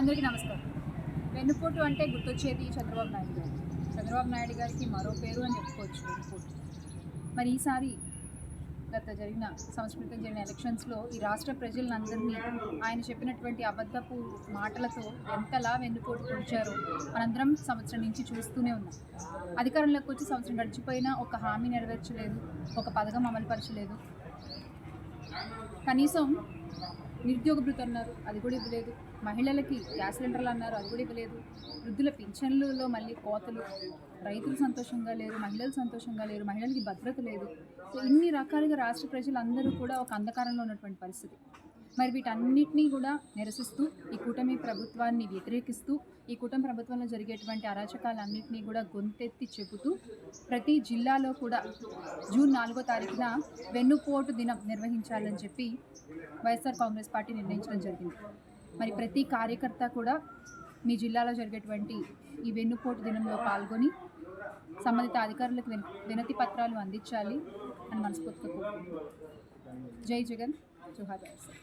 అందరికీ నమస్కారం. వెన్నుపోటు అంటే గుర్తొచ్చేది చంద్రబాబు నాయుడు గారు. చంద్రబాబు నాయుడు గారికి మరో పేరు అని చెప్పుకోవచ్చు వెన్నుపోటు. మరి ఈసారి జరిగిన సంవత్సరం క్రితం జరిగిన ఎలక్షన్స్లో ఈ రాష్ట్ర ప్రజలందరినీ ఆయన చెప్పినటువంటి అబద్ధపు మాటలతో ఎంతలా వెన్నుపోటు పొడిచారో మనందరం సంవత్సరం నుంచి చూస్తూనే ఉన్నాం. అధికారంలోకి వచ్చి సంవత్సరం గడిచిపోయినా ఒక హామీ నెరవేర్చలేదు, ఒక పథకం అమలుపరచలేదు. కనీసం నిరుద్యోగ భృతి అన్నారు, అది కూడా ఇవ్వలేదు. మహిళలకి గ్యాస్ సిలిండర్లు అన్నారు, అది కూడా ఇవ్వలేదు. వృద్ధుల పింఛన్లలో మళ్ళీ కోతలు. రైతులు సంతోషంగా లేరు, మహిళలు సంతోషంగా లేరు, మహిళలకి భద్రత లేదు. సో ఇన్ని రకాలుగా రాష్ట్ర ప్రజలందరూ కూడా ఒక అంధకారంలో ఉన్నటువంటి పరిస్థితి. మరి వీటన్నిటినీ కూడా నిరసిస్తూ ఈ కూటమి ప్రభుత్వాన్ని వ్యతిరేకిస్తూ ఈ కూటమి ప్రభుత్వంలో జరిగేటువంటి అరాచకాలన్నింటినీ కూడా గొంతెత్తి చెబుతూ ప్రతి జిల్లాలో కూడా జూన్ 4వ తారీఖున వెన్నుపోటు దినం నిర్వహించాలని చెప్పి వైఎస్ఆర్ కాంగ్రెస్ పార్టీ నిర్ణయించడం జరిగింది. మరి ప్రతి కార్యకర్త కూడా మీ జిల్లాలో జరిగేటువంటి ఈ వెన్నుపోటు దినంలో పాల్గొని సంబంధిత అధికారులకు వినతి పత్రాలు అందించాలి అని మనస్ఫూర్తిగా కోరుకుంటున్నాను. జై జగన్, జోహార్ వైఎస్ఆర్.